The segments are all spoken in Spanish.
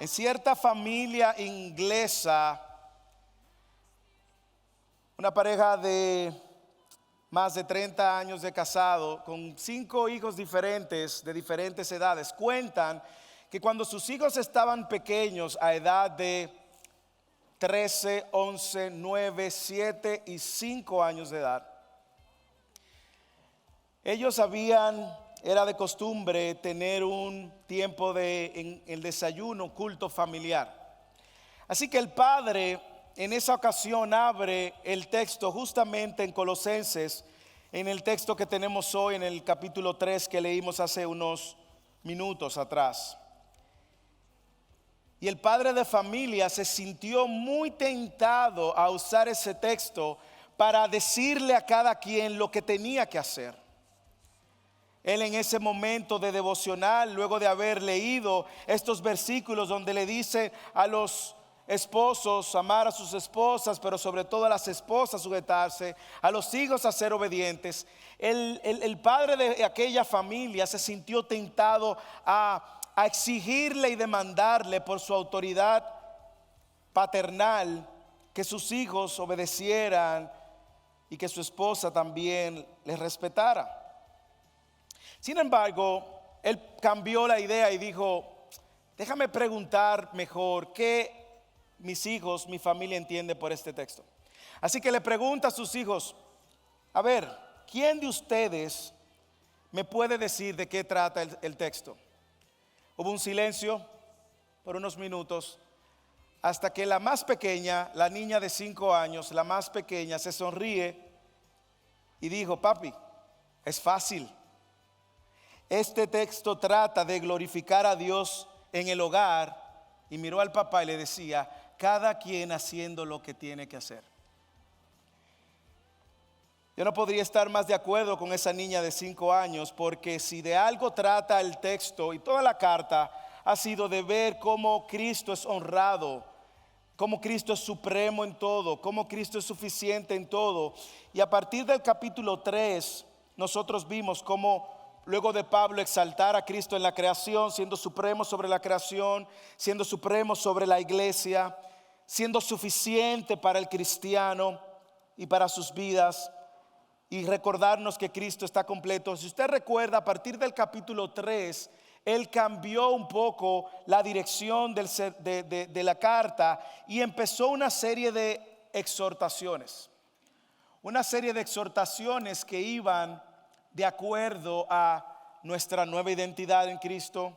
En cierta familia inglesa, una pareja de más de 30 años de casado, con 5 hijos diferentes, de diferentes edades, cuentan que cuando sus hijos estaban pequeños, a edad de 13, 11, 9, 7 y 5 años de edad, era de costumbre tener un tiempo en el desayuno, culto familiar. Así que el padre en esa ocasión abre el texto justamente en Colosenses, en el texto que tenemos hoy en el capítulo 3 que leímos hace unos minutos atrás. Y el padre de familia se sintió muy tentado a usar ese texto para decirle a cada quien lo que tenía que hacer. Él en ese momento de devocional, luego de haber leído estos versículos donde le dice a los esposos amar a sus esposas, pero sobre todo a las esposas sujetarse, a los hijos a ser obedientes, el padre de aquella familia se sintió tentado a exigirle y demandarle por su autoridad paternal que sus hijos obedecieran y que su esposa también les respetara. Sin embargo, él cambió la idea y dijo: déjame preguntar mejor qué mis hijos, mi familia entiende por este texto. Así que le pregunta a sus hijos: a ver, ¿quién de ustedes me puede decir de qué trata el texto? Hubo un silencio por unos minutos, hasta que la más pequeña, la niña de 5 años, la más pequeña, se sonríe y dijo: papi, es fácil. Este texto trata de glorificar a Dios en el hogar. Y miró al papá y le decía: cada quien haciendo lo que tiene que hacer. Yo no podría estar más de acuerdo con esa niña de 5 años, porque si de algo trata el texto y toda la carta, ha sido de ver cómo Cristo es honrado, cómo Cristo es supremo en todo, cómo Cristo es suficiente en todo. Y a partir del capítulo 3, nosotros vimos cómo luego de Pablo exaltar a Cristo en la creación, siendo supremo sobre la creación, siendo supremo sobre la iglesia, siendo suficiente para el cristiano y para sus vidas, y recordarnos que Cristo está completo. Si usted recuerda, a partir del capítulo 3, él cambió un poco la dirección de la carta y empezó una serie de exhortaciones. Una serie de exhortaciones que iban de acuerdo a nuestra nueva identidad en Cristo,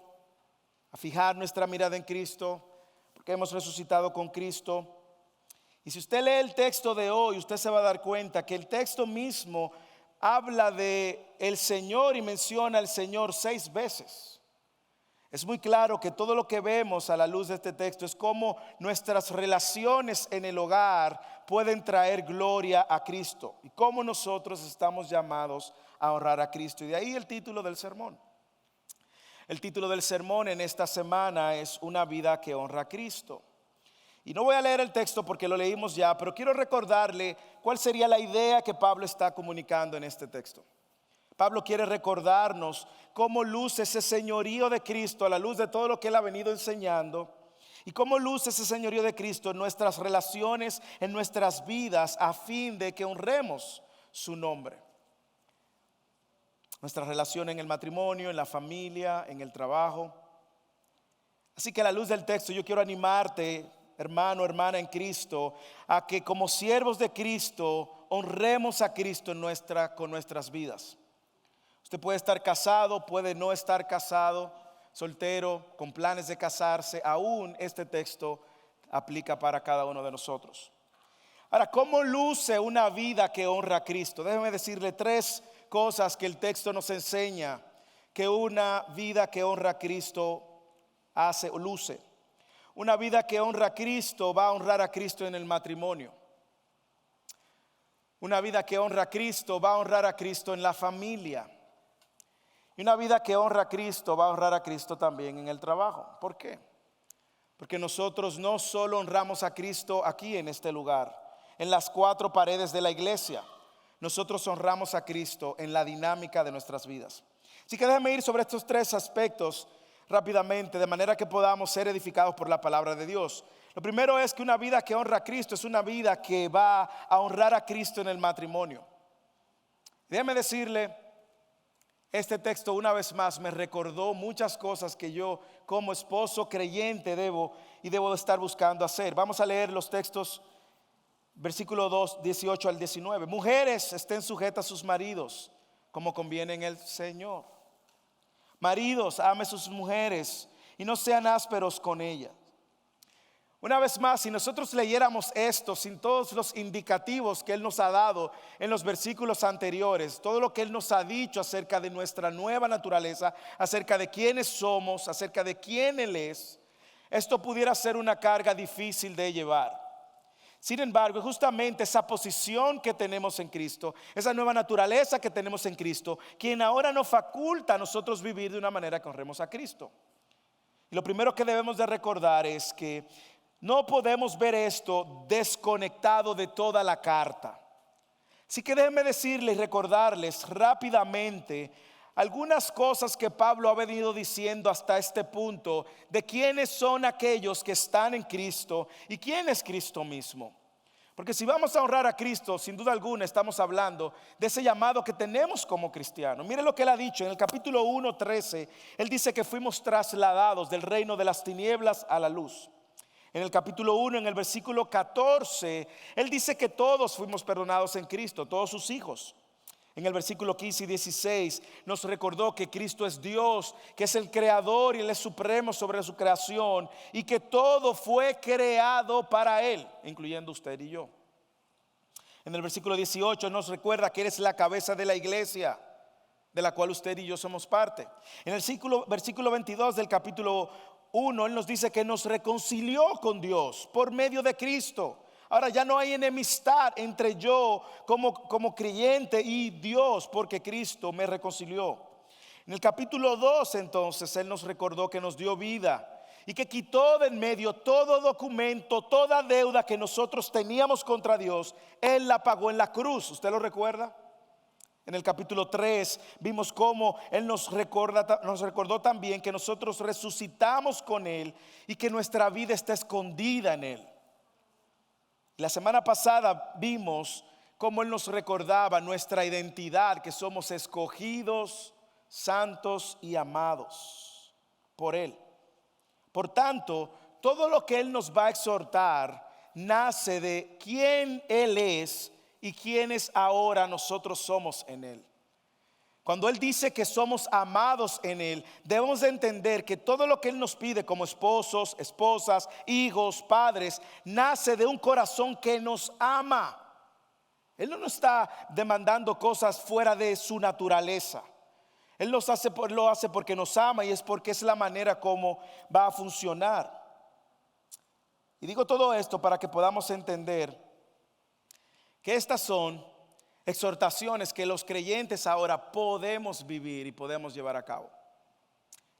a fijar nuestra mirada en Cristo, porque hemos resucitado con Cristo. Y si usted lee el texto de hoy, usted se va a dar cuenta que el texto mismo habla de el Señor y menciona al Señor 6 veces. Es muy claro que todo lo que vemos a la luz de este texto es cómo nuestras relaciones en el hogar pueden traer gloria a Cristo y cómo nosotros estamos llamados a honrar a Cristo. Y de ahí el título del sermón. El título del sermón en esta semana es Una vida que honra a Cristo. Y no voy a leer el texto porque lo leímos ya, pero quiero recordarle cuál sería la idea que Pablo está comunicando en este texto. Pablo quiere recordarnos cómo luce ese señorío de Cristo a la luz de todo lo que él ha venido enseñando, y cómo luce ese señorío de Cristo en nuestras relaciones, en nuestras vidas, a fin de que honremos su nombre. Nuestra relación en el matrimonio, en la familia, en el trabajo. Así que a la luz del texto yo quiero animarte, hermano, hermana en Cristo, a que como siervos de Cristo honremos a Cristo con nuestras vidas. Usted puede estar casado, puede no estar casado, soltero, con planes de casarse. Aún este texto aplica para cada uno de nosotros. Ahora, ¿cómo luce una vida que honra a Cristo? Déjeme decirle 3 cosas que el texto nos enseña que una vida que honra a Cristo hace o luce. Una vida que honra a Cristo va a honrar a Cristo en el matrimonio. Una vida que honra a Cristo va a honrar a Cristo en la familia. Y una vida que honra a Cristo va a honrar a Cristo también en el trabajo. ¿Por qué? Porque nosotros no solo honramos a Cristo aquí en este lugar, en las 4 paredes de la iglesia. Nosotros honramos a Cristo en la dinámica de nuestras vidas. Así que déjame ir sobre estos 3 aspectos rápidamente, de manera que podamos ser edificados por la palabra de Dios. Lo primero es que una vida que honra a Cristo es una vida que va a honrar a Cristo en el matrimonio. Déjeme decirle, este texto una vez más me recordó muchas cosas que yo como esposo creyente debo estar buscando hacer. Vamos a leer los textos, versículo 2, 18 al 19. Mujeres, estén sujetas a sus maridos, como conviene en el Señor. Maridos, amen sus mujeres y no sean ásperos con ellas. Una vez más, si nosotros leyéramos esto sin todos los indicativos que Él nos ha dado en los versículos anteriores, todo lo que Él nos ha dicho acerca de nuestra nueva naturaleza, acerca de quiénes somos, acerca de quién Él es, esto pudiera ser una carga difícil de llevar. Sin embargo, justamente esa posición que tenemos en Cristo, esa nueva naturaleza que tenemos en Cristo, quien ahora nos faculta a nosotros vivir de una manera que honremos a Cristo. Y lo primero que debemos de recordar es que no podemos ver esto desconectado de toda la carta. Así que déjenme decirles y recordarles rápidamente algunas cosas que Pablo ha venido diciendo hasta este punto de quiénes son aquellos que están en Cristo y quién es Cristo mismo. Porque si vamos a honrar a Cristo, sin duda alguna estamos hablando de ese llamado que tenemos como cristianos. Mire lo que él ha dicho en el capítulo 1:13. Él dice que fuimos trasladados del reino de las tinieblas a la luz. En el capítulo 1, en el versículo 14, él dice que todos fuimos perdonados en Cristo, todos sus hijos. En el versículo 15 y 16 nos recordó que Cristo es Dios, que es el creador y Él es supremo sobre su creación y que todo fue creado para Él, incluyendo usted y yo. En el versículo 18 nos recuerda que Él es la cabeza de la iglesia, de la cual usted y yo somos parte. En el versículo 22 del capítulo 1, Él nos dice que nos reconcilió con Dios por medio de Cristo. Ahora ya no hay enemistad entre yo como creyente y Dios, porque Cristo me reconcilió. En el capítulo 2 entonces Él nos recordó que nos dio vida y que quitó de en medio todo documento, toda deuda que nosotros teníamos contra Dios. Él la pagó en la cruz. ¿Usted lo recuerda? En el capítulo 3 vimos cómo Él nos recordó también que nosotros resucitamos con Él y que nuestra vida está escondida en Él. La semana pasada vimos cómo Él nos recordaba nuestra identidad, que somos escogidos, santos y amados por Él. Por tanto, todo lo que Él nos va a exhortar nace de quién Él es y quiénes ahora nosotros somos en Él. Cuando Él dice que somos amados en Él, debemos de entender que todo lo que Él nos pide como esposos, esposas, hijos, padres, nace de un corazón que nos ama. Él no nos está demandando cosas fuera de su naturaleza. Él lo hace porque nos ama y es porque es la manera como va a funcionar. Y digo todo esto para que podamos entender que estas son exhortaciones que los creyentes ahora podemos vivir y podemos llevar a cabo.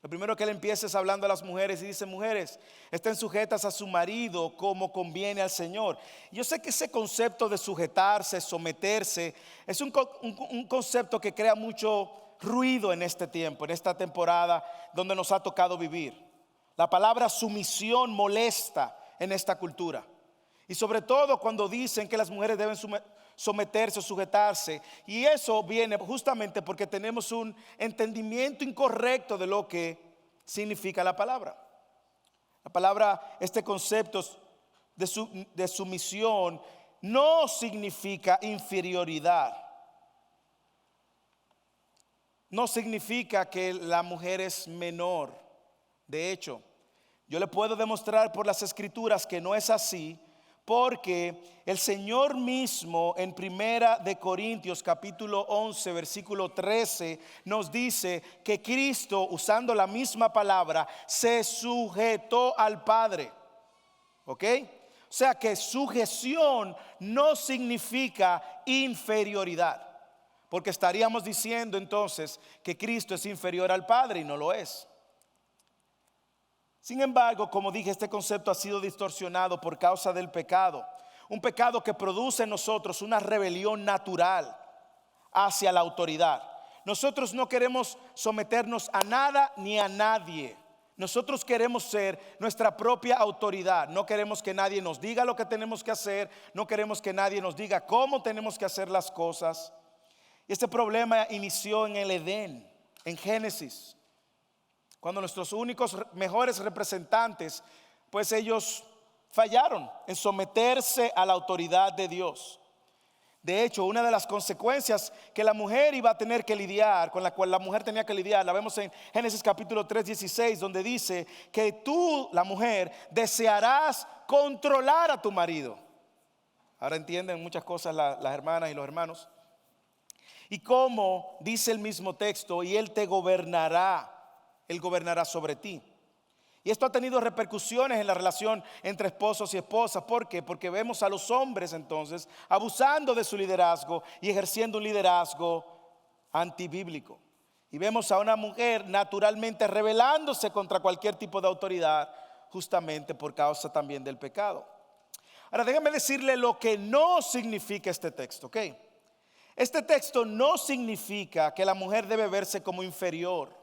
Lo primero que él empieza es hablando a las mujeres y dice: mujeres, estén sujetas a su marido como conviene al Señor. Yo sé que ese concepto de sujetarse, someterse, es un concepto que crea mucho ruido en este tiempo, en esta temporada donde nos ha tocado vivir. La palabra sumisión molesta en esta cultura. Y sobre todo cuando dicen que las mujeres deben someterse o sujetarse. Y eso viene justamente porque tenemos un entendimiento incorrecto de lo que significa la palabra. La palabra, este concepto de sumisión no significa inferioridad. No significa que la mujer es menor. De hecho, yo le puedo demostrar por las escrituras que no es así, porque el Señor mismo en Primera de Corintios capítulo 11 versículo 13 nos dice que Cristo, usando la misma palabra, se sujetó al Padre. ¿Ok? O sea que sujeción no significa inferioridad, porque estaríamos diciendo entonces que Cristo es inferior al Padre y no lo es. Sin embargo, como dije, este concepto ha sido distorsionado por causa del pecado. Un pecado que produce en nosotros una rebelión natural hacia la autoridad. Nosotros no queremos someternos a nada ni a nadie. Nosotros queremos ser nuestra propia autoridad. No queremos que nadie nos diga lo que tenemos que hacer. No queremos que nadie nos diga cómo tenemos que hacer las cosas. Y este problema inició en el Edén, en Génesis, cuando nuestros únicos mejores representantes, pues ellos fallaron en someterse a la autoridad de Dios. De hecho, una de las consecuencias que la mujer iba a tener que lidiar, con la cual la mujer tenía que lidiar, la vemos en Génesis capítulo 3, 16, donde dice que tú, la mujer, desearás controlar a tu marido. Ahora entienden muchas cosas las hermanas y los hermanos. Y como dice el mismo texto, y él él gobernará sobre ti. Y esto ha tenido repercusiones en la relación entre esposos y esposas. ¿Por qué? Porque vemos a los hombres entonces abusando de su liderazgo y ejerciendo un liderazgo antibíblico. Y vemos a una mujer naturalmente rebelándose contra cualquier tipo de autoridad, justamente por causa también del pecado. Ahora déjenme decirle lo que no significa este texto, ¿ok? Este texto no significa que la mujer debe verse como inferior.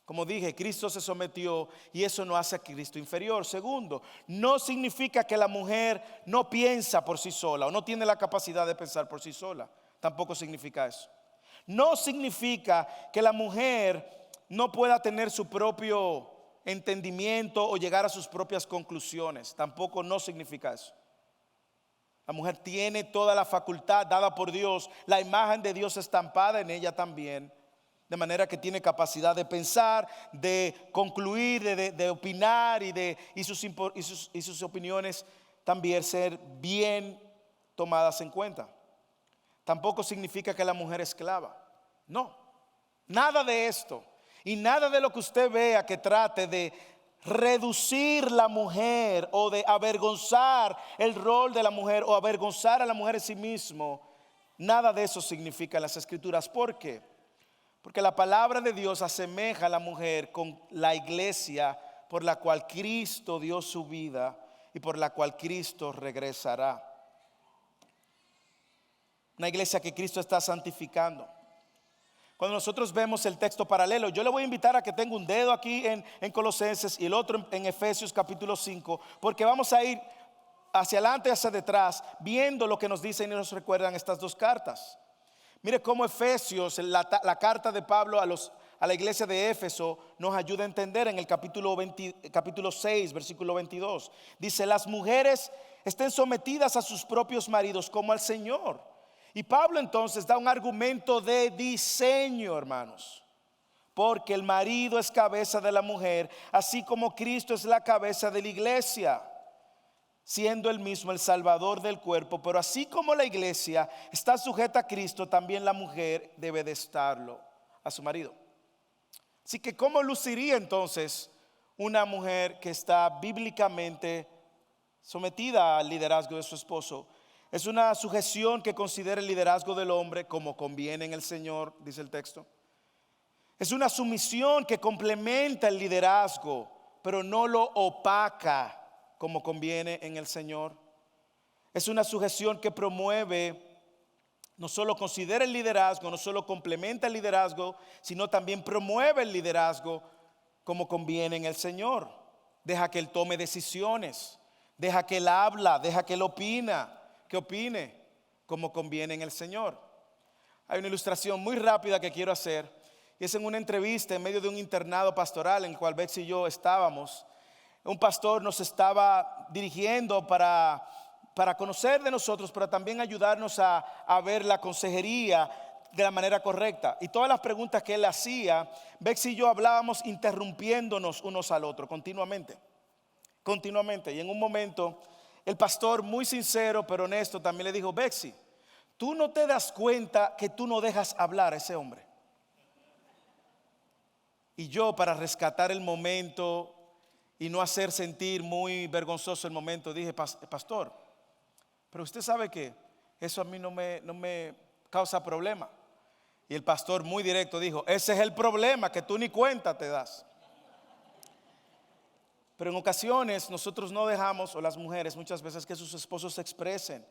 Como dije, Cristo se sometió y eso no hace a Cristo inferior. Segundo, no significa que la mujer no piensa por sí sola o no tiene la capacidad de pensar por sí sola. Tampoco significa eso. No significa que la mujer no pueda tener su propio entendimiento o llegar a sus propias conclusiones. Tampoco no significa eso. La mujer tiene toda la facultad dada por Dios, la imagen de Dios estampada en ella también. De manera que tiene capacidad de pensar, de concluir, de opinar y sus opiniones también ser bien tomadas en cuenta. Tampoco significa que la mujer es esclava. No, nada de esto. Y nada de lo que usted vea que trate de reducir la mujer o de avergonzar el rol de la mujer o avergonzar a la mujer en sí mismo. Nada de eso significa en las Escrituras. ¿Por qué? Porque la palabra de Dios asemeja a la mujer con la iglesia por la cual Cristo dio su vida y por la cual Cristo regresará. Una iglesia que Cristo está santificando. Cuando nosotros vemos el texto paralelo, yo le voy a invitar a que tenga un dedo aquí en Colosenses y el otro en Efesios capítulo 5, porque vamos a ir hacia adelante y hacia detrás viendo lo que nos dicen y nos recuerdan estas dos cartas. Mire cómo Efesios, la carta de Pablo a la iglesia de Éfeso, nos ayuda a entender en el capítulo 6, versículo 22. Dice, las mujeres estén sometidas a sus propios maridos como al Señor. Y Pablo entonces da un argumento de diseño, hermanos. Porque el marido es cabeza de la mujer, así como Cristo es la cabeza de la iglesia, siendo él mismo el salvador del cuerpo. Pero así como la iglesia está sujeta a Cristo, también la mujer debe de estarlo a su marido. Así que ¿cómo luciría entonces una mujer que está bíblicamente sometida al liderazgo de su esposo? Es una sujeción que considera el liderazgo del hombre como conviene en el Señor, dice el texto. Es una sumisión que complementa el liderazgo, pero no lo opaca como conviene en el Señor. Es una sujeción que promueve, no solo considera el liderazgo, no solo complementa el liderazgo, sino también promueve el liderazgo como conviene en el Señor. Deja que Él tome decisiones, deja que Él habla, deja que Él opine como conviene en el Señor. Hay una ilustración muy rápida que quiero hacer, y es en una entrevista en medio de un internado pastoral en el cual Betsy y yo estábamos. Un pastor nos estaba dirigiendo para conocer de nosotros, pero también ayudarnos a ver la consejería de la manera correcta. Y todas las preguntas que él hacía, Betsy y yo hablábamos interrumpiéndonos unos al otro continuamente. Y en un momento, el pastor, muy sincero pero honesto, también le dijo, Betsy, ¿tú no te das cuenta que tú no dejas hablar a ese hombre? Y yo, para rescatar el momento y no hacer sentir muy vergonzoso el momento, dije, pastor, pero usted sabe que eso a mí no me causa problema. Y el pastor muy directo dijo, ese es el problema, que tú ni cuenta te das. Pero en ocasiones nosotros no dejamos, o las mujeres muchas veces, que sus esposos se expresen.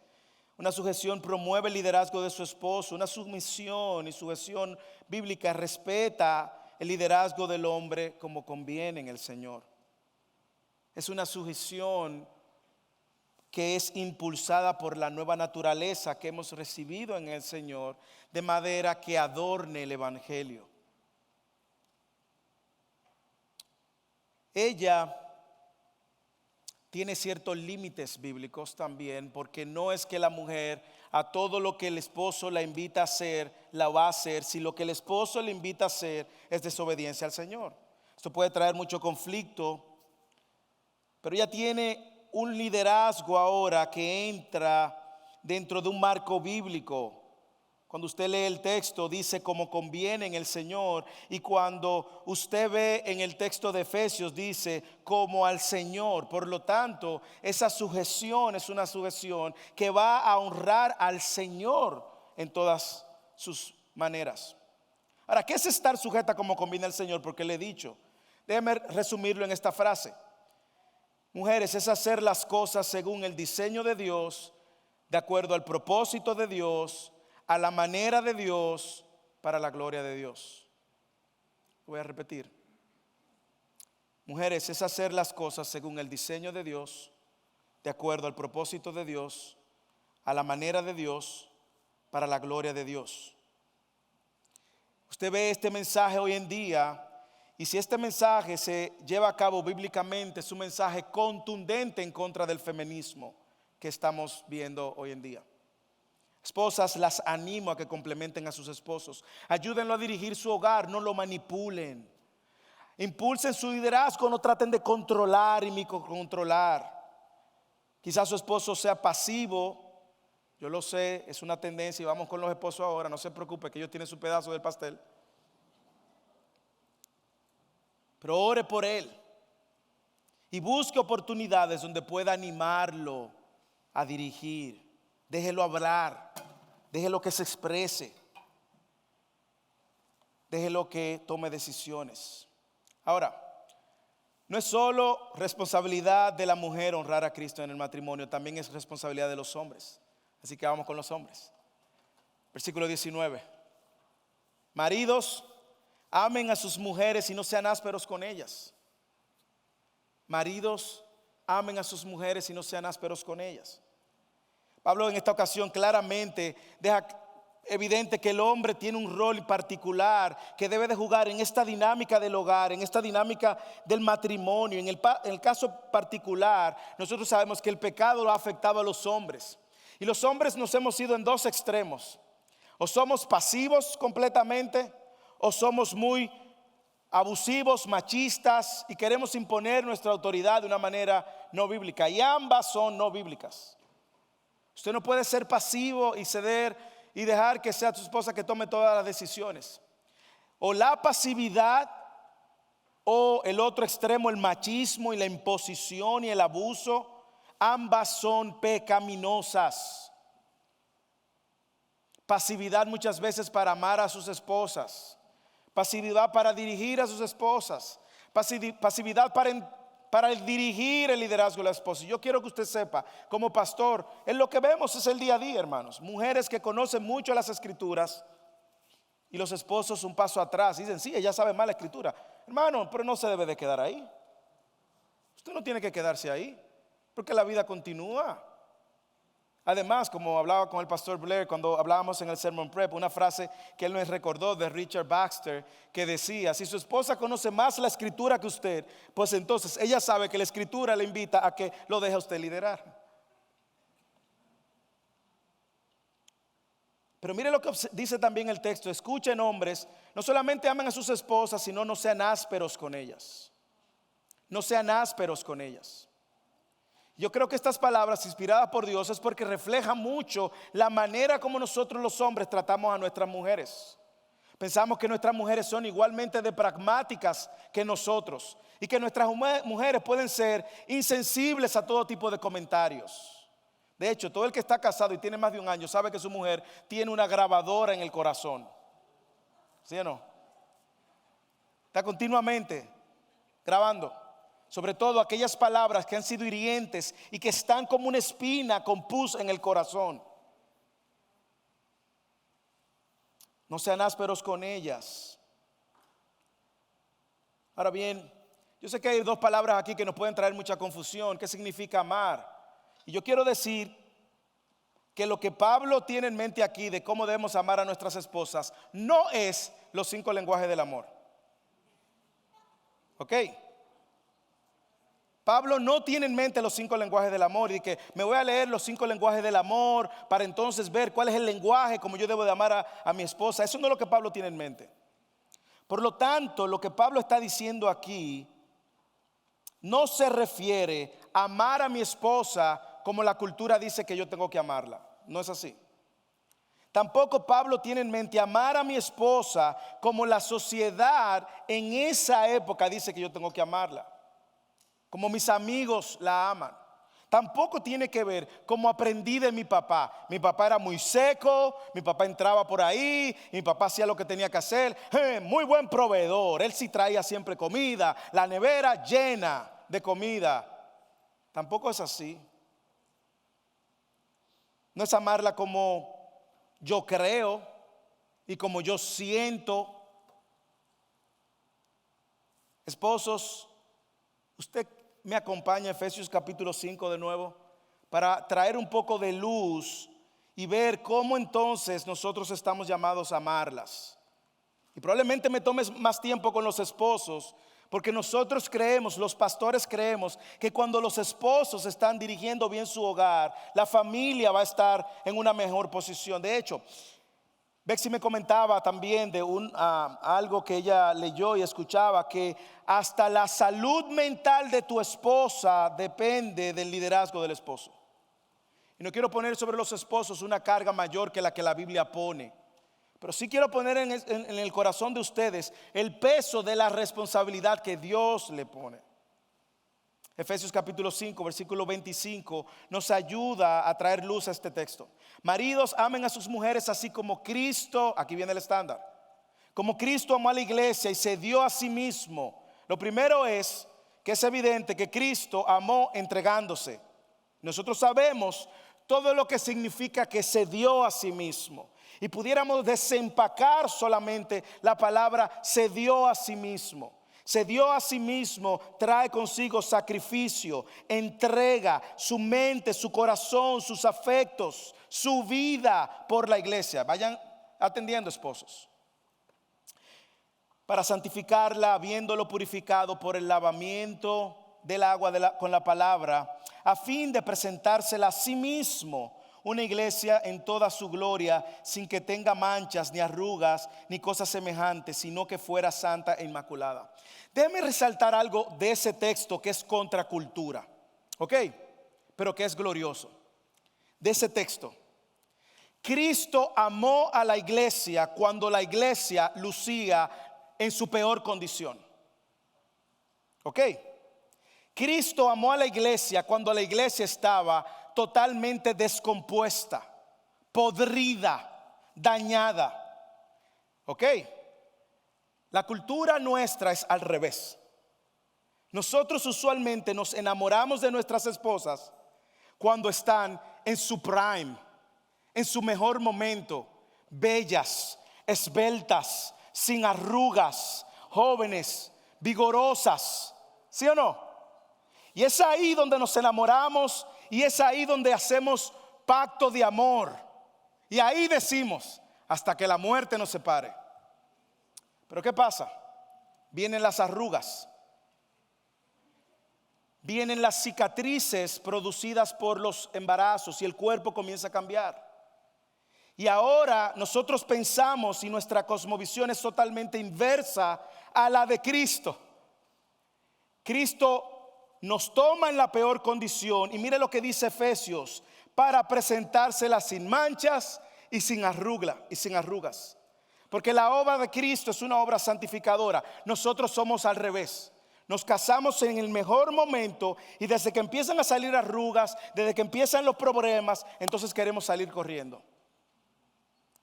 Una sujeción promueve el liderazgo de su esposo. Una sumisión y sujeción bíblica respeta el liderazgo del hombre como conviene en el Señor. Es una sujeción que es impulsada por la nueva naturaleza que hemos recibido en el Señor, de manera que adorne el Evangelio. Ella tiene ciertos límites bíblicos también, porque no es que la mujer a todo lo que el esposo la invita a hacer, la va a hacer, si lo que el esposo le invita a hacer es desobediencia al Señor. Esto puede traer mucho conflicto, pero ella tiene un liderazgo ahora que entra dentro de un marco bíblico. Cuando usted lee el texto, dice como conviene en el Señor. Y cuando usted ve en el texto de Efesios, dice como al Señor. Por lo tanto, esa sujeción es una sujeción que va a honrar al Señor en todas sus maneras. Ahora, ¿qué es estar sujeta como conviene al Señor? Porque le he dicho, déjeme resumirlo en esta frase. Mujeres, es hacer las cosas según el diseño de Dios, de acuerdo al propósito de Dios, a la manera de Dios, para la gloria de Dios. Voy a repetir. Mujeres, es hacer las cosas según el diseño de Dios, de acuerdo al propósito de Dios, a la manera de Dios, para la gloria de Dios. Usted ve este mensaje hoy en día, y si este mensaje se lleva a cabo bíblicamente, es un mensaje contundente en contra del feminismo que estamos viendo hoy en día. Esposas, las animo a que complementen a sus esposos. Ayúdenlo a dirigir su hogar, no lo manipulen. Impulsen su liderazgo, no traten de controlar y microcontrolar. Quizás su esposo sea pasivo, yo lo sé, es una tendencia y vamos con los esposos ahora, no se preocupe que ellos tienen su pedazo del pastel. Pero ore por él y busque oportunidades donde pueda animarlo a dirigir. Déjelo hablar, déjelo que se exprese, déjelo que tome decisiones. Ahora, no es solo responsabilidad de la mujer honrar a Cristo en el matrimonio, también es responsabilidad de los hombres. Así que vamos con los hombres. Versículo 19. Maridos, amen a sus mujeres y no sean ásperos con ellas. Maridos, amen a sus mujeres y no sean ásperos con ellas. Pablo en esta ocasión claramente deja evidente que el hombre tiene un rol particular que debe de jugar en esta dinámica del hogar, en esta dinámica del matrimonio. En el caso particular, nosotros sabemos que el pecado lo ha afectado a los hombres. Y los hombres nos hemos ido en dos extremos. O somos pasivos completamente, o somos muy abusivos, machistas y queremos imponer nuestra autoridad de una manera no bíblica. Y ambas son no bíblicas. Usted no puede ser pasivo y ceder y dejar que sea tu esposa que tome todas las decisiones. O la pasividad o el otro extremo, el machismo y la imposición y el abuso, ambas son pecaminosas. Pasividad muchas veces para amar a sus esposas, pasividad para dirigir a sus esposas, pasividad para dirigir el liderazgo de la esposa. Yo quiero que usted sepa, como pastor, en lo que vemos es el día a día, hermanos. Mujeres que conocen mucho las escrituras y los esposos un paso atrás. Dicen, sí, ella sabe más la escritura. Hermano, pero no se debe de quedar ahí. Usted no tiene que quedarse ahí, porque la vida continúa. Además, como hablaba con el pastor Blair cuando hablábamos en el Sermon Prep, una frase que él nos recordó de Richard Baxter que decía: si su esposa conoce más la escritura que usted, pues entonces ella sabe que la escritura le invita a que lo deje a usted liderar. Pero mire lo que dice también el texto: escuchen, hombres, no solamente amen a sus esposas, sino no sean ásperos con ellas. No sean ásperos con ellas. Yo creo que estas palabras inspiradas por Dios es porque reflejan mucho la manera como nosotros los hombres tratamos a nuestras mujeres. Pensamos que nuestras mujeres son igualmente de pragmáticas que nosotros y que nuestras mujeres pueden ser insensibles a todo tipo de comentarios. De hecho, todo el que está casado y tiene más de un año sabe que su mujer tiene una grabadora en el corazón. ¿Sí o no? Está continuamente grabando. Sobre todo aquellas palabras que han sido hirientes y que están como una espina con pus en el corazón. No sean ásperos con ellas. Ahora bien, yo sé que hay dos palabras aquí que nos pueden traer mucha confusión. ¿Qué significa amar? Y yo quiero decir que lo que Pablo tiene en mente aquí de cómo debemos amar a nuestras esposas no es los 5 lenguajes del amor. ¿Ok? Pablo no tiene en mente los 5 lenguajes del amor y que me voy a leer los 5 lenguajes del amor para entonces ver cuál es el lenguaje como yo debo de amar a mi esposa. Eso no es lo que Pablo tiene en mente. Por lo tanto, lo que Pablo está diciendo aquí no se refiere a amar a mi esposa como la cultura dice que yo tengo que amarla. No es así. Tampoco Pablo tiene en mente amar a mi esposa como la sociedad en esa época dice que yo tengo que amarla, como mis amigos la aman. Tampoco tiene que ver como aprendí de mi papá. Mi papá era muy seco, mi papá entraba por ahí, mi papá hacía lo que tenía que hacer. Muy buen proveedor, él sí traía siempre comida, la nevera llena de comida. Tampoco es así. No es amarla como yo creo y como yo siento. Esposos, usted me acompaña a Efesios capítulo 5 de nuevo para traer un poco de luz y ver cómo entonces nosotros estamos llamados a amarlas. Y probablemente me tomes más tiempo con los esposos, porque nosotros creemos, los pastores creemos, que cuando los esposos están dirigiendo bien su hogar, la familia va a estar en una mejor posición. De hecho, Bexy me comentaba también de algo que ella leyó y escuchaba, que hasta la salud mental de tu esposa depende del liderazgo del esposo. Y no quiero poner sobre los esposos una carga mayor que la que la Biblia pone, pero sí quiero poner en el corazón de ustedes el peso de la responsabilidad que Dios le pone. Efesios capítulo 5, versículo 25 nos ayuda a traer luz a este texto. Maridos, amen a sus mujeres así como Cristo, aquí viene el estándar, como Cristo amó a la iglesia y se dio a sí mismo. Lo primero es que es evidente que Cristo amó entregándose. Nosotros sabemos todo lo que significa que se dio a sí mismo. Y pudiéramos desempacar solamente la palabra se dio a sí mismo. Se dio a sí mismo, trae consigo sacrificio, entrega su mente, su corazón, sus afectos, su vida por la iglesia. Vayan atendiendo, esposos. Para santificarla, habiéndolo purificado por el lavamiento del agua con la palabra, a fin de presentársela a sí mismo, una iglesia en toda su gloria, sin que tenga manchas, ni arrugas, ni cosas semejantes, sino que fuera santa e inmaculada. Déjeme resaltar algo de ese texto que es contracultura, ¿ok? Pero que es glorioso. De ese texto. Cristo amó a la iglesia cuando la iglesia lucía en su peor condición. ¿Ok? Cristo amó a la iglesia cuando la iglesia estaba totalmente descompuesta, podrida, dañada. ¿Ok? La cultura nuestra es al revés. Nosotros usualmente nos enamoramos de nuestras esposas cuando están en su prime, en su mejor momento, bellas, esbeltas, sin arrugas, jóvenes, vigorosas. ¿Sí o no? Y es ahí donde nos enamoramos y es ahí donde hacemos pacto de amor. Y ahí decimos, hasta que la muerte nos separe. Pero ¿qué pasa? Vienen las arrugas. Vienen las cicatrices producidas por los embarazos y el cuerpo comienza a cambiar. Y ahora nosotros pensamos y nuestra cosmovisión es totalmente inversa a la de Cristo. Cristo nos toma en la peor condición y mire lo que dice Efesios, para presentársela sin manchas y sin arrugas. Porque la obra de Cristo es una obra santificadora. Nosotros somos al revés. Nos casamos en el mejor momento y desde que empiezan a salir arrugas, desde que empiezan los problemas, entonces queremos salir corriendo.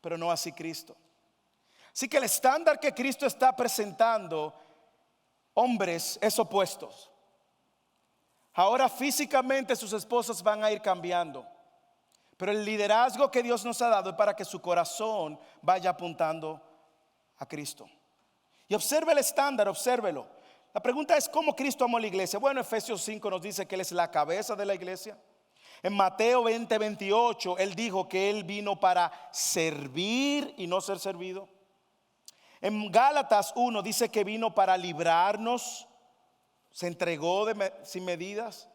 Pero no así Cristo. Así que el estándar que Cristo está presentando, hombres, es opuesto. Ahora físicamente sus esposas van a ir cambiando, pero el liderazgo que Dios nos ha dado es para que su corazón vaya apuntando a Cristo. Y observe el estándar, obsérvelo. La pregunta es, ¿cómo Cristo amó a la iglesia? Bueno, Efesios 5 nos dice que Él es la cabeza de la iglesia. En Mateo 20:28, Él dijo que Él vino para servir y no ser servido. En Gálatas 1 dice que vino para librarnos, se entregó sin medidas.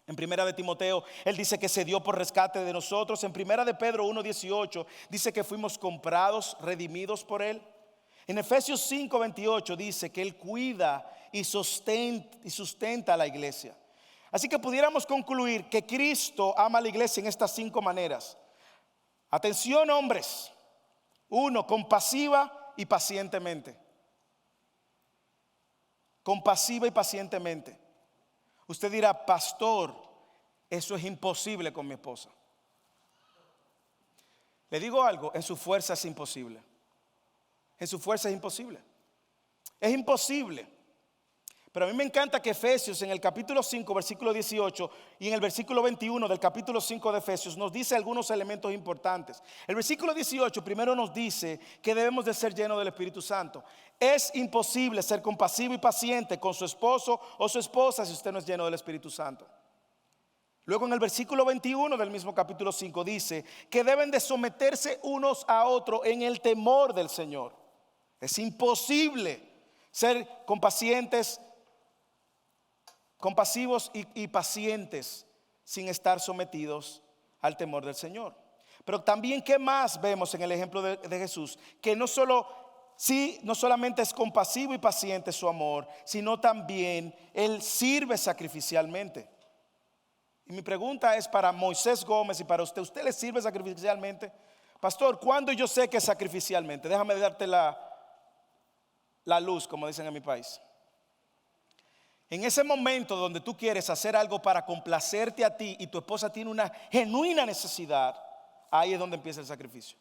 En primera de Timoteo, Él dice que se dio por rescate de nosotros. En primera de Pedro 1:18 dice que fuimos comprados, redimidos por Él. En Efesios 5:28 dice que Él cuida y sustenta a la iglesia. Así que pudiéramos concluir que Cristo ama a la iglesia en estas 5 maneras. Atención, hombres. 1, compasiva y pacientemente. Compasiva y pacientemente. Usted dirá, pastor, eso es imposible con mi esposa. Le digo algo, en su fuerza es imposible. En su fuerza es imposible. Es imposible. Pero a mí me encanta que Efesios en el capítulo 5, versículo 18 y en el versículo 21 del capítulo 5 de Efesios nos dice algunos elementos importantes. El versículo 18 primero nos dice que debemos de ser llenos del Espíritu Santo. Es imposible ser compasivo y paciente con su esposo o su esposa si usted no es lleno del Espíritu Santo. Luego en el versículo 21 del mismo capítulo 5 dice que deben de someterse unos a otros en el temor del Señor. Es imposible ser compasivos y pacientes sin estar sometidos al temor del Señor. Pero también, ¿qué más vemos en el ejemplo de Jesús? Que no solamente es compasivo y paciente su amor, sino también Él sirve sacrificialmente. Y mi pregunta es para Moisés Gómez y para usted. ¿Usted le sirve sacrificialmente? Pastor, ¿cuándo yo sé que es sacrificialmente? Déjame darte la luz, como dicen en mi país. En ese momento donde tú quieres hacer algo para complacerte a ti y tu esposa tiene una genuina necesidad, ahí es donde empieza el sacrificio.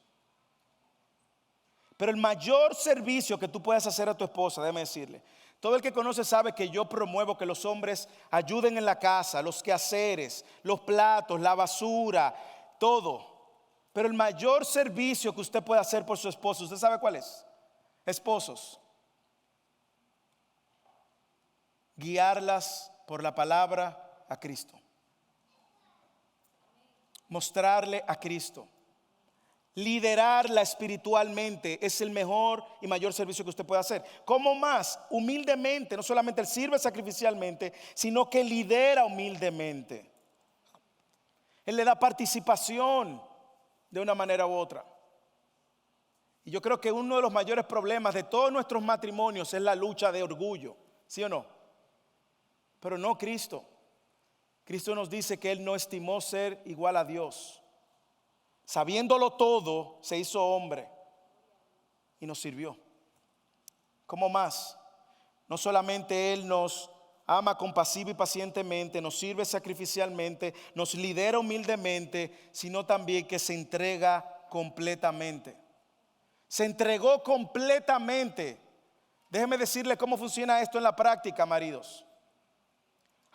Pero el mayor servicio que tú puedas hacer a tu esposa, déjame decirle, todo el que conoce sabe que yo promuevo que los hombres ayuden en la casa, los quehaceres, los platos, la basura, todo. Pero el mayor servicio que usted puede hacer por su esposa, ¿usted sabe cuál es? Esposos, guiarlas por la palabra a Cristo. Mostrarle a Cristo. Liderarla espiritualmente es el mejor y mayor servicio que usted puede hacer. ¿Cómo más? Humildemente. No solamente Él sirve sacrificialmente, sino que lidera humildemente. Él le da participación de una manera u otra. Y yo creo que uno de los mayores problemas de todos nuestros matrimonios es la lucha de orgullo. ¿Sí o no? Pero no Cristo. Cristo nos dice que Él no estimó ser igual a Dios. Sabiéndolo todo, se hizo hombre y nos sirvió. ¿Cómo más? No solamente Él nos ama compasivo y pacientemente, nos sirve sacrificialmente, nos lidera humildemente, sino también que se entrega completamente. Se entregó completamente. Déjeme decirle cómo funciona esto en la práctica, maridos.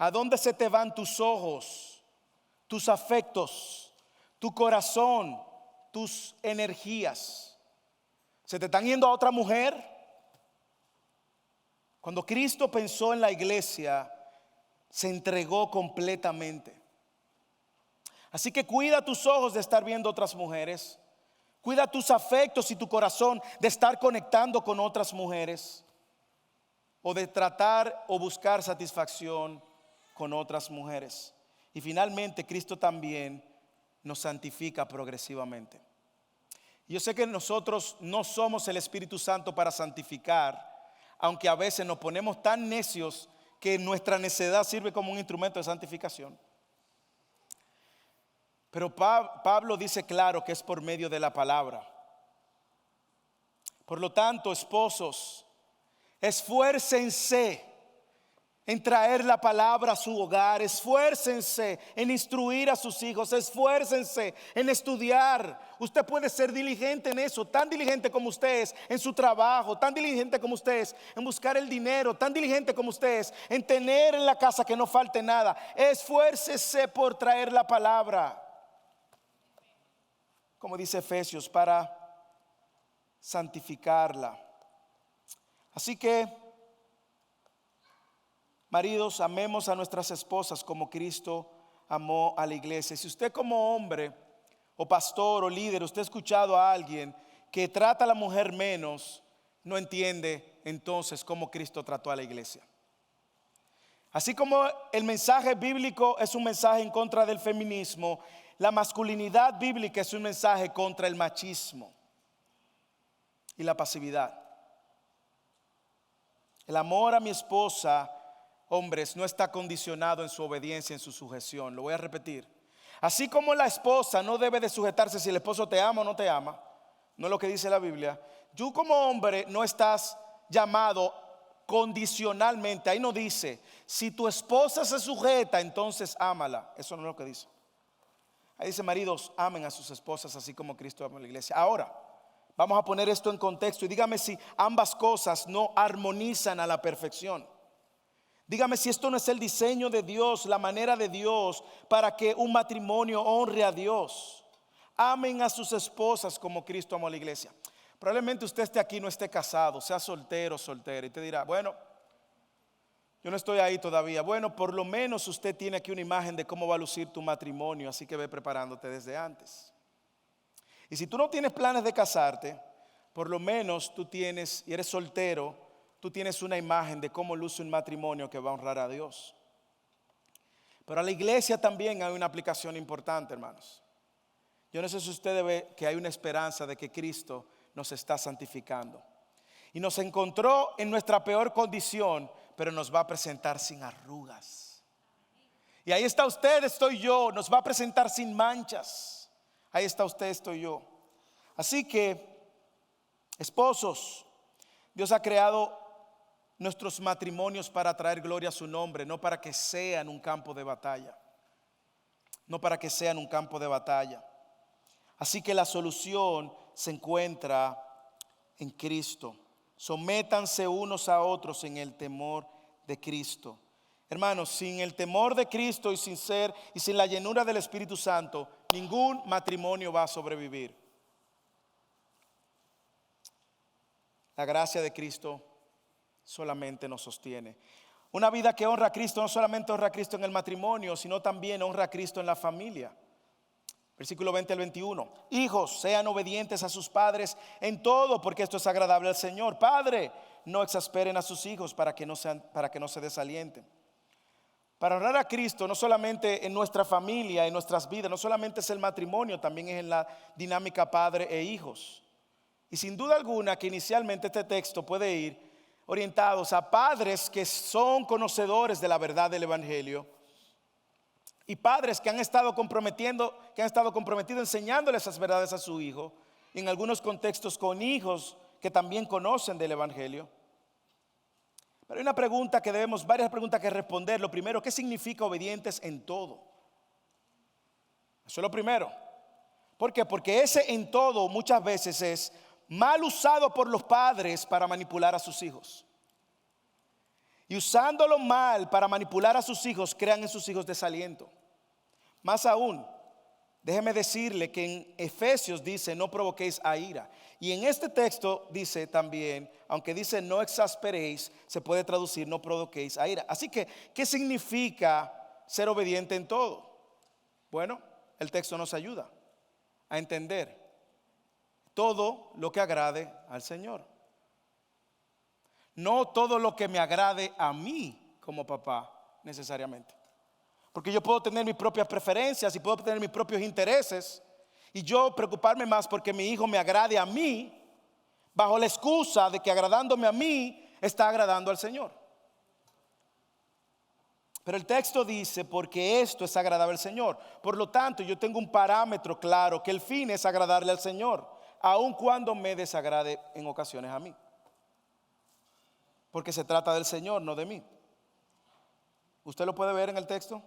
¿A dónde se te van tus ojos, tus afectos, tu corazón, tus energías? ¿Se te están yendo a otra mujer? Cuando Cristo pensó en la iglesia, se entregó completamente. Así que cuida tus ojos de estar viendo otras mujeres. Cuida tus afectos y tu corazón de estar conectando con otras mujeres, o de tratar o buscar satisfacción con otras mujeres. Y finalmente Cristo también nos santifica progresivamente. Yo sé que nosotros no somos el Espíritu Santo para santificar, aunque a veces nos ponemos tan necios que nuestra necedad sirve como un instrumento de santificación. Pero Pablo dice claro que es por medio de la palabra. Por lo tanto, esposos, esfuércense en traer la palabra a su hogar, esfuércense en instruir a sus hijos, esfuércense en estudiar. Usted puede ser diligente en eso, tan diligente como usted es en su trabajo, tan diligente como usted es en buscar el dinero, tan diligente como usted es en tener en la casa que no falte nada. Esfuércese por traer la palabra, como dice Efesios, para santificarla. Así que Maridos, amemos a nuestras esposas como Cristo amó a la iglesia. Si usted como hombre o pastor o líder, usted ha escuchado a alguien que trata a la mujer menos, no entiende entonces cómo Cristo trató a la iglesia. Así como el mensaje bíblico es un mensaje en contra del feminismo, la masculinidad bíblica es un mensaje contra el machismo y la pasividad. El amor a mi esposa, hombres, no está condicionado en su obediencia, en su sujeción. Lo voy a repetir. Así como la esposa no debe de sujetarse si el esposo te ama o no te ama, no es lo que dice la Biblia. Tú como hombre no estás llamado condicionalmente. Ahí no dice, si tu esposa se sujeta, entonces ámala. Eso no es lo que dice. Ahí dice, maridos, amen a sus esposas así como Cristo ama a la iglesia. Ahora, vamos a poner esto en contexto y dígame si ambas cosas no armonizan a la perfección. Dígame si esto no es el diseño de Dios, la manera de Dios para que un matrimonio honre a Dios. Amen a sus esposas como Cristo amó a la iglesia. Probablemente usted esté aquí, no esté casado, sea soltero o soltera y te dirá, bueno, yo no estoy ahí todavía. Bueno, por lo menos usted tiene aquí una imagen de cómo va a lucir tu matrimonio, así que ve preparándote desde antes. Y si tú no tienes planes de casarte, por lo menos tú tienes, y eres soltero, tú tienes una imagen de cómo luce un matrimonio que va a honrar a Dios. Pero a la iglesia también hay una aplicación importante, hermanos. Yo no sé si usted ve que hay una esperanza de que Cristo nos está santificando. Y nos encontró en nuestra peor condición, pero nos va a presentar sin arrugas. Y ahí está usted, estoy yo, nos va a presentar sin manchas. Ahí está usted, estoy yo. Así que, esposos, Dios ha creado nuestros matrimonios para traer gloria a su nombre, no para que sean un campo de batalla. No para que sean un campo de batalla. Así que la solución se encuentra en Cristo. Sométanse unos a otros en el temor de Cristo. Hermanos, sin el temor de Cristo y sin la llenura del Espíritu Santo, ningún matrimonio va a sobrevivir. La gracia de Cristo solamente nos sostiene. Una vida que honra a Cristo no solamente honra a Cristo en el matrimonio, sino también honra a Cristo en la familia. Versículo 20 al 21. Hijos, sean obedientes a sus padres en todo, porque esto es agradable al Señor. Padre, no exasperen a sus hijos para que no se desalienten. Para honrar a Cristo, no solamente en nuestra familia, en nuestras vidas, no solamente es el matrimonio, también es en la dinámica padre e hijos. Y sin duda alguna que inicialmente este texto puede ir orientados a padres que son conocedores de la verdad del Evangelio y padres que han estado comprometidos enseñándole esas verdades a su hijo, y en algunos contextos con hijos que también conocen del Evangelio. Pero hay varias preguntas que responder. Lo primero, ¿qué significa obedientes en todo? Eso es lo primero. ¿Por qué? Porque ese en todo muchas veces es mal usado por los padres para manipular a sus hijos. Y usándolo mal para manipular a sus hijos, crean en sus hijos desaliento. Más aún, déjeme decirle que en Efesios dice no provoquéis a ira. Y en este texto dice también, aunque dice no exasperéis, se puede traducir no provoquéis a ira. Así que, ¿qué significa ser obediente en todo? Bueno, el texto nos ayuda a entender todo lo que agrade al Señor. No todo lo que me agrade a mí como papá necesariamente. Porque yo puedo tener mis propias preferencias y puedo tener mis propios intereses, y yo preocuparme más porque mi hijo me agrade a mí, bajo la excusa de que agradándome a mí está agradando al Señor. Pero el texto dice, porque esto es agradable al Señor. Por lo tanto, yo tengo un parámetro claro, que el fin es agradarle al Señor, aun cuando me desagrade en ocasiones a mí. Porque se trata del Señor, no de mí. ¿Usted lo puede ver en el texto?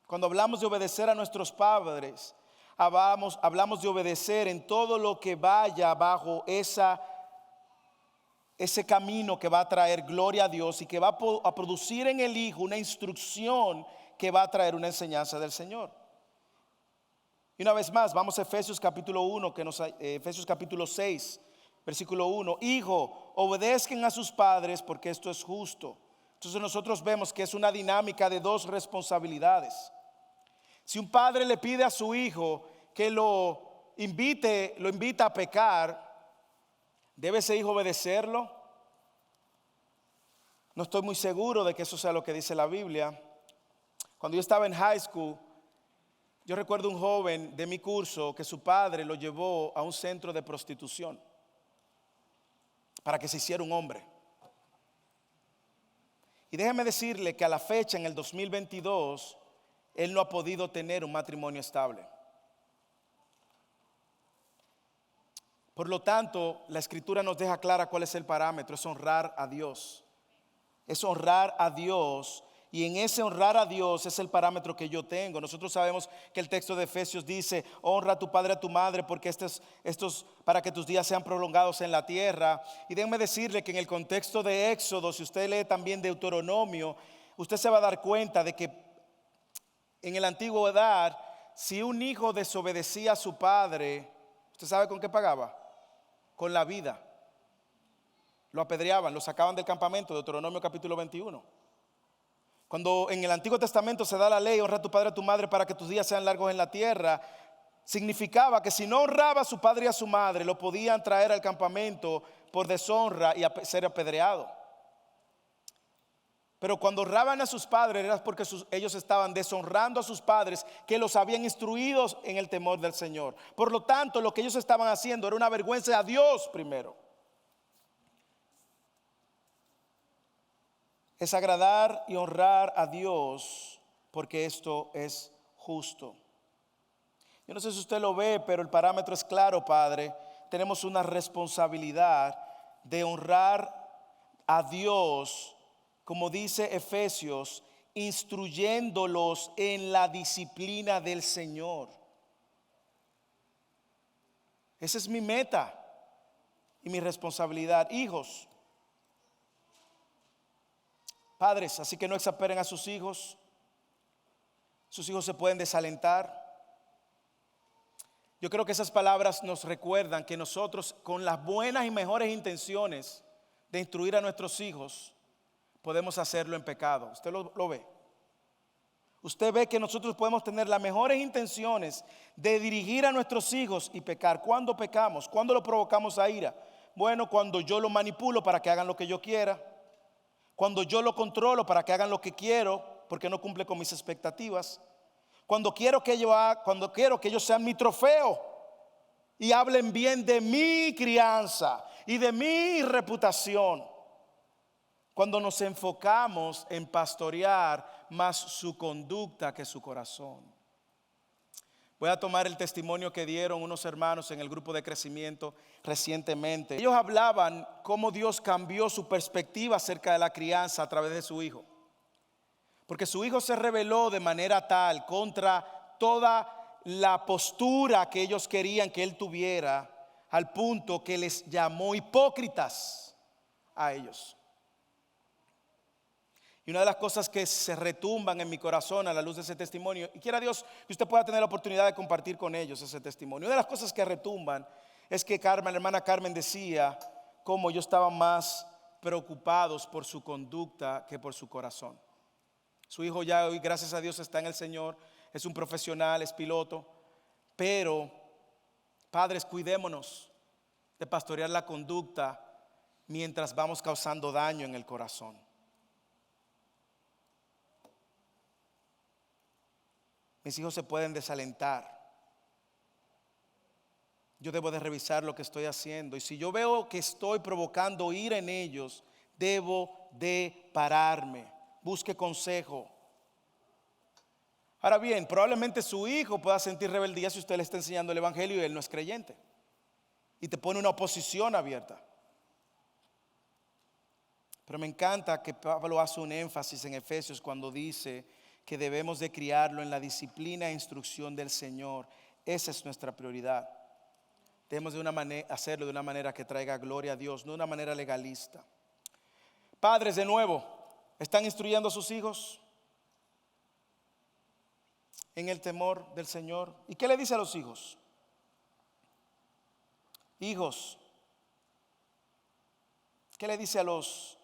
Cuando hablamos de obedecer a nuestros padres, hablamos de obedecer en todo lo que vaya bajo ese camino que va a traer gloria a Dios y que va a producir en el hijo una instrucción que va a traer una enseñanza del Señor. Y una vez más, vamos a Efesios capítulo 1, Efesios capítulo 6, versículo 1. Hijo, obedezcan a sus padres porque esto es justo. Entonces nosotros vemos que es una dinámica de dos responsabilidades. Si un padre le pide a su hijo que lo invita a pecar, ¿debe ese hijo obedecerlo? No estoy muy seguro de que eso sea lo que dice la Biblia. Cuando yo estaba en high school, yo recuerdo un joven de mi curso que su padre lo llevó a un centro de prostitución para que se hiciera un hombre. Y déjeme decirle que a la fecha, en el 2022, él no ha podido tener un matrimonio estable. Por lo tanto, la Escritura nos deja clara cuál es el parámetro: es honrar a Dios. Es honrar a Dios, y en ese honrar a Dios es el parámetro que yo tengo. Nosotros sabemos que el texto de Efesios dice: honra a tu padre y a tu madre, porque estos para que tus días sean prolongados en la tierra. Y déjenme decirle que en el contexto de Éxodo, si usted lee también Deuteronomio, usted se va a dar cuenta de que en el antiguo edad, si un hijo desobedecía a su padre, ¿usted sabe con qué pagaba? Con la vida. Lo apedreaban, lo sacaban del campamento. Deuteronomio capítulo 21. Cuando en el Antiguo Testamento se da la ley: honra a tu padre y a tu madre para que tus días sean largos en la tierra, significaba que si no honraba a su padre y a su madre, lo podían traer al campamento por deshonra y ser apedreado. Pero cuando honraban a sus padres era porque ellos estaban deshonrando a sus padres, que los habían instruido en el temor del Señor. Por lo tanto, lo que ellos estaban haciendo era una vergüenza a Dios primero. Es agradar y honrar a Dios porque esto es justo. Yo no sé si usted lo ve, pero el parámetro es claro, Padre. Tenemos una responsabilidad de honrar a Dios, como dice Efesios, instruyéndolos en la disciplina del Señor. Esa es mi meta y mi responsabilidad. Hijos, padres, así que no exasperen a sus hijos. Sus hijos se pueden desalentar. Yo creo que esas palabras nos recuerdan que nosotros, con las buenas y mejores intenciones de instruir a nuestros hijos, podemos hacerlo en pecado. ¿Usted lo ve? Usted ve que nosotros podemos tener las mejores intenciones de dirigir a nuestros hijos y pecar. ¿Cuándo pecamos? ¿Cuándo lo provocamos a ira? Bueno, cuando yo lo manipulo para que hagan lo que yo quiera. Cuando yo lo controlo para que hagan lo que quiero, porque no cumple con mis expectativas. Cuando quiero que ellos sean mi trofeo y hablen bien de mi crianza y de mi reputación. Cuando nos enfocamos en pastorear más su conducta que su corazón. Voy a tomar el testimonio que dieron unos hermanos en el grupo de crecimiento recientemente. Ellos hablaban cómo Dios cambió su perspectiva acerca de la crianza a través de su hijo. Porque su hijo se rebeló de manera tal contra toda la postura que ellos querían que él tuviera, al punto que les llamó hipócritas a ellos. Y una de las cosas que se retumban en mi corazón a la luz de ese testimonio, y quiera Dios que usted pueda tener la oportunidad de compartir con ellos ese testimonio. Una de las cosas que retumban es que la hermana Carmen decía cómo ellos estaban más preocupados por su conducta que por su corazón. Su hijo ya hoy, gracias a Dios, está en el Señor, es un profesional, es piloto. Pero, padres, cuidémonos de pastorear la conducta mientras vamos causando daño en el corazón. Mis hijos se pueden desalentar. Yo debo de revisar lo que estoy haciendo. Y si yo veo que estoy provocando ira en ellos, debo de pararme. Busque consejo. Ahora bien, probablemente su hijo pueda sentir rebeldía si usted le está enseñando el evangelio y él no es creyente. Y te pone una oposición abierta. Pero me encanta que Pablo hace un énfasis en Efesios cuando dice que debemos de criarlo en la disciplina e instrucción del Señor. Esa es nuestra prioridad. Debemos de hacerlo de una manera que traiga gloria a Dios, no de una manera legalista. Padres, de nuevo, ¿están instruyendo a sus hijos en el temor del Señor? ¿Y qué le dice a los hijos? Hijos, ¿Qué le dice a los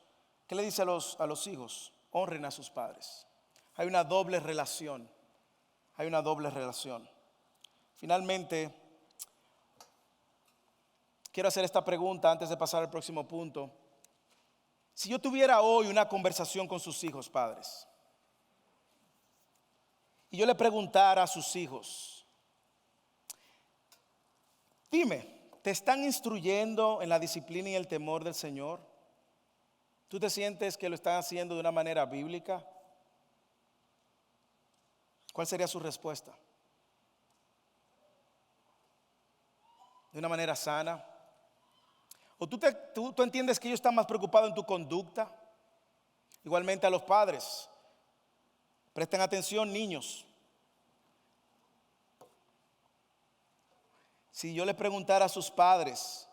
hijos? Honren a sus padres. Hay una doble relación. Hay una doble relación. Finalmente, quiero hacer esta pregunta antes de pasar al próximo punto. Si yo tuviera hoy una conversación con sus hijos, padres, y yo le preguntara a sus hijos, dime, ¿te están instruyendo en la disciplina y el temor del Señor? ¿Tú te sientes que lo están haciendo de una manera bíblica? ¿Cuál sería su respuesta? ¿De una manera sana? ¿O tú entiendes que ellos están más preocupados en tu conducta? Igualmente a los padres. Presten atención, niños. Si yo le preguntara a sus padres,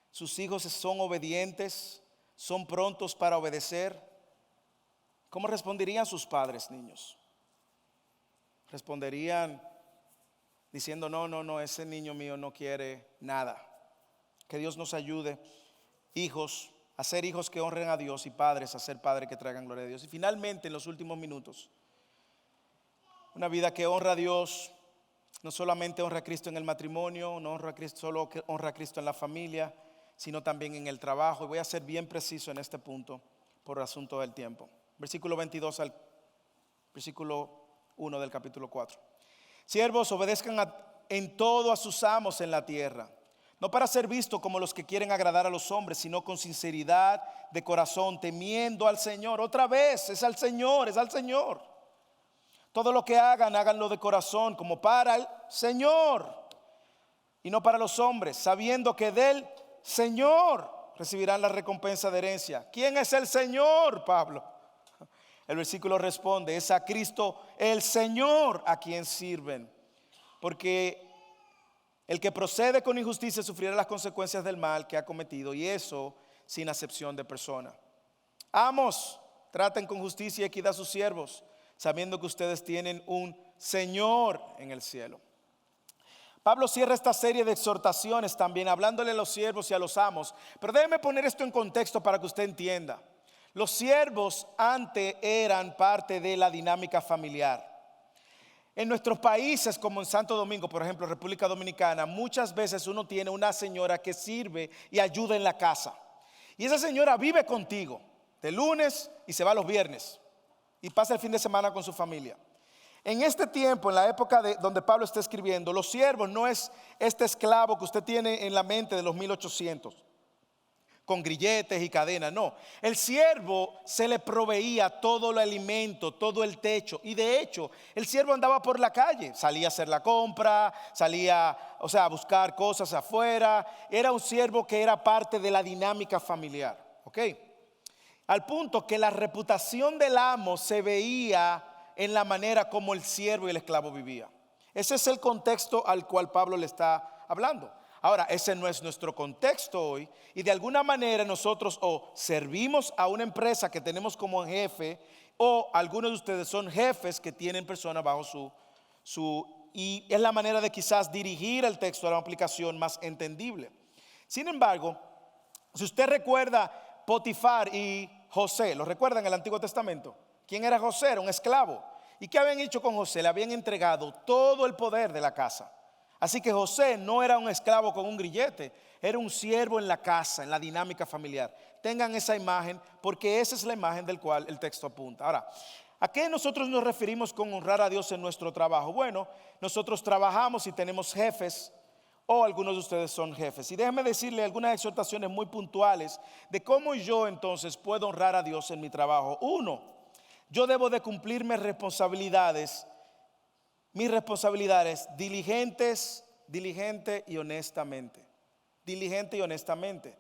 ¿sus hijos son obedientes? ¿Son prontos para obedecer? ¿Cómo responderían sus padres, niños? Responderían diciendo, no, ese niño mío no quiere nada. Que Dios nos ayude, hijos, a ser hijos que honren a Dios, y padres a ser padres que traigan gloria a Dios. Y finalmente, en los últimos minutos, una vida que honra a Dios, no solamente honra a Cristo en el matrimonio, no honra a Cristo, solo que honra a Cristo en la familia, sino también en el trabajo. Y voy a ser bien preciso en este punto por asunto del tiempo. Versículo 22 al versículo 1 del capítulo 4. Siervos, obedezcan en todo a sus amos en la tierra, no para ser vistos como los que quieren agradar a los hombres, sino con sinceridad de corazón, temiendo al Señor. Otra vez, es al Señor, es al Señor. Todo lo que hagan, háganlo de corazón, como para el Señor y no para los hombres, sabiendo que del Señor recibirán la recompensa de herencia. ¿Quién es el Señor, Pablo? El versículo responde, es a Cristo el Señor a quien sirven. Porque el que procede con injusticia sufrirá las consecuencias del mal que ha cometido, y eso sin acepción de persona. Amos, traten con justicia y equidad a sus siervos, sabiendo que ustedes tienen un Señor en el cielo. Pablo cierra esta serie de exhortaciones también hablándole a los siervos y a los amos. Pero déjeme poner esto en contexto para que usted entienda. Los siervos antes eran parte de la dinámica familiar. En nuestros países, como en Santo Domingo, por ejemplo, República Dominicana, muchas veces uno tiene una señora que sirve y ayuda en la casa. Y esa señora vive contigo de lunes y se va los viernes y pasa el fin de semana con su familia. En este tiempo, en la época donde Pablo está escribiendo, los siervos no es este esclavo que usted tiene en la mente de los 1800, con grilletes y cadenas, no. El siervo se le proveía todo el alimento, todo el techo, y de hecho, el siervo andaba por la calle, salía a hacer la compra, salía, a buscar cosas afuera. Era un siervo que era parte de la dinámica familiar, ¿ok? Al punto que la reputación del amo se veía en la manera como el siervo y el esclavo vivían. Ese es el contexto al cual Pablo le está hablando. Ahora, ese no es nuestro contexto hoy, y de alguna manera nosotros o servimos a una empresa que tenemos como jefe, o algunos de ustedes son jefes que tienen personas bajo y es la manera de quizás dirigir el texto a una aplicación más entendible. Sin embargo, si usted recuerda Potifar y José, ¿lo recuerdan en el Antiguo Testamento? ¿Quién era José? Era un esclavo. ¿Y qué habían hecho con José? Le habían entregado todo el poder de la casa. Así que José no era un esclavo con un grillete, era un siervo en la casa, en la dinámica familiar. Tengan esa imagen, porque esa es la imagen del cual el texto apunta. Ahora, ¿a qué nosotros nos referimos con honrar a Dios en nuestro trabajo? Bueno, nosotros trabajamos y tenemos jefes, o algunos de ustedes son jefes. Y déjenme decirle algunas exhortaciones muy puntuales de cómo yo entonces puedo honrar a Dios en mi trabajo. Uno, yo debo de cumplir mis responsabilidades diligente y honestamente. Diligente y honestamente.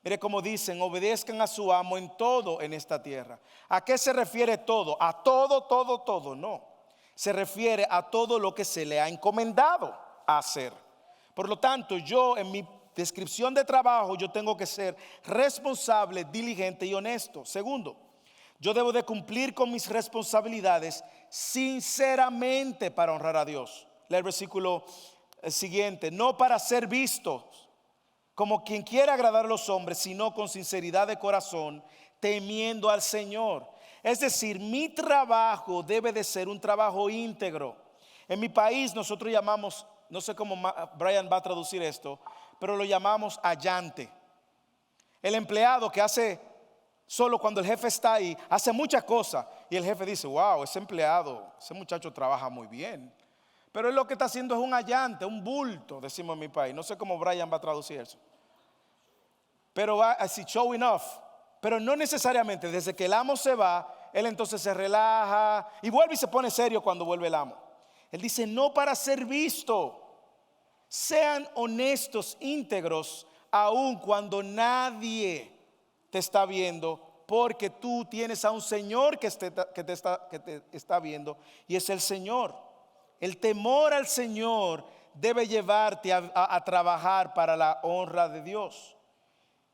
Mire cómo dicen, obedezcan a su amo en todo en esta tierra. ¿A qué se refiere todo? A todo, no. Se refiere a todo lo que se le ha encomendado a hacer. Por lo tanto, yo en mi descripción de trabajo, yo tengo que ser responsable, diligente y honesto. Segundo, yo debo de cumplir con mis responsabilidades sinceramente para honrar a Dios. Lee el versículo siguiente. No para ser vistos, como quien quiere agradar a los hombres, sino con sinceridad de corazón, temiendo al Señor. Es decir, mi trabajo debe de ser un trabajo íntegro. En mi país nosotros llamamos, no sé cómo Brian va a traducir esto, pero lo llamamos allante. El empleado que hace solo cuando el jefe está ahí, hace muchas cosas y el jefe dice, wow, ese empleado, ese muchacho trabaja muy bien. Pero él lo que está haciendo es un allante, un bulto, decimos en mi país. No sé cómo Brian va a traducir eso. Pero va así, showing off. Pero no necesariamente, desde que el amo se va, él entonces se relaja y vuelve y se pone serio cuando vuelve el amo. Él dice, no para ser visto. Sean honestos, íntegros, aun cuando nadie te está viendo, porque tú tienes a un Señor que te está viendo, y es el Señor. El temor al Señor debe llevarte a trabajar para la honra de Dios.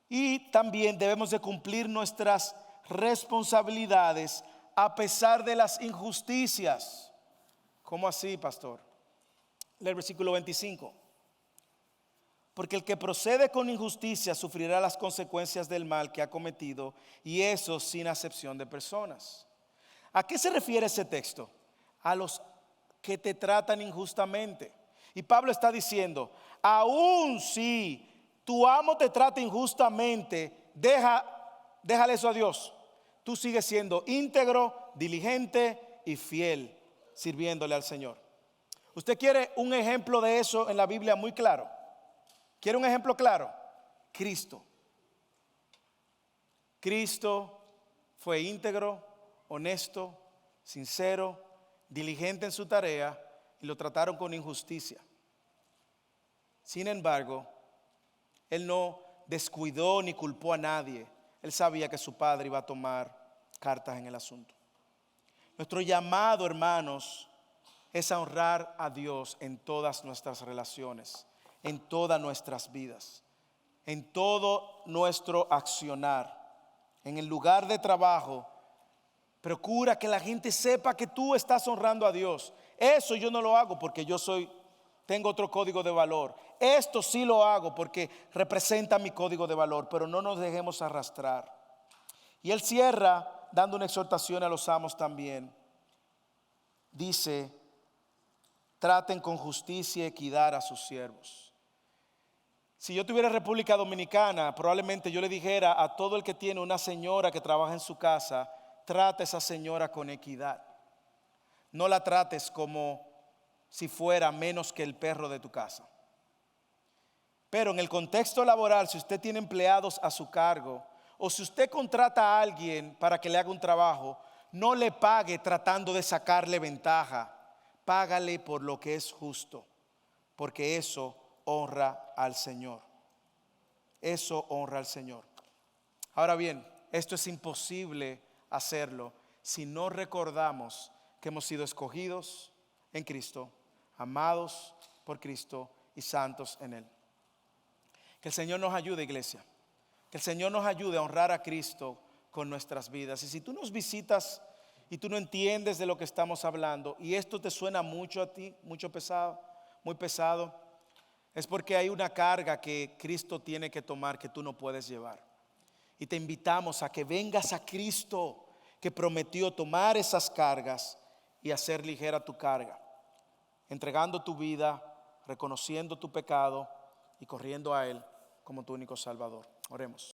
Y también debemos de cumplir nuestras responsabilidades a pesar de las injusticias. ¿Cómo así, pastor? Lee el versículo 25. Porque el que procede con injusticia sufrirá las consecuencias del mal que ha cometido, y eso sin acepción de personas. ¿A qué se refiere ese texto? A los que te tratan injustamente. Y Pablo está diciendo, aun si tu amo te trata injustamente, déjale eso a Dios. Tú sigues siendo íntegro, diligente y fiel, sirviéndole al Señor. ¿Usted quiere un ejemplo de eso en la Biblia muy claro? ¿Quiere un ejemplo claro? Cristo. Cristo fue íntegro, honesto, sincero, diligente en su tarea y lo trataron con injusticia. Sin embargo, él no descuidó ni culpó a nadie. Él sabía que su padre iba a tomar cartas en el asunto. Nuestro llamado, hermanos, es a honrar a Dios en todas nuestras relaciones, en todas nuestras vidas, en todo nuestro accionar. En el lugar de trabajo, procura que la gente sepa que tú estás honrando a Dios. Eso yo no lo hago porque tengo otro código de valor. Esto sí lo hago porque representa mi código de valor, pero no nos dejemos arrastrar. Y él cierra dando una exhortación a los amos también. Dice, traten con justicia y equidad a sus siervos. Si yo tuviera República Dominicana, probablemente yo le dijera a todo el que tiene una señora que trabaja en su casa, trata a esa señora con equidad. No la trates como si fuera menos que el perro de tu casa. Pero en el contexto laboral, si usted tiene empleados a su cargo, o si usted contrata a alguien para que le haga un trabajo, no le pague tratando de sacarle ventaja. Págale por lo que es justo, porque eso honra al Señor. Eso honra al Señor. Ahora bien, esto es imposible hacerlo si no recordamos que hemos sido escogidos en Cristo, amados por Cristo y santos en Él. Que el Señor nos ayude, iglesia. Que el Señor nos ayude a honrar a Cristo con nuestras vidas. Y si tú nos visitas y tú no entiendes de lo que estamos hablando y esto te suena mucho a ti, mucho pesado, muy pesado, es porque hay una carga que Cristo tiene que tomar que tú no puedes llevar. Y te invitamos a que vengas a Cristo, que prometió tomar esas cargas y hacer ligera tu carga, entregando tu vida, reconociendo tu pecado y corriendo a Él como tu único Salvador. Oremos.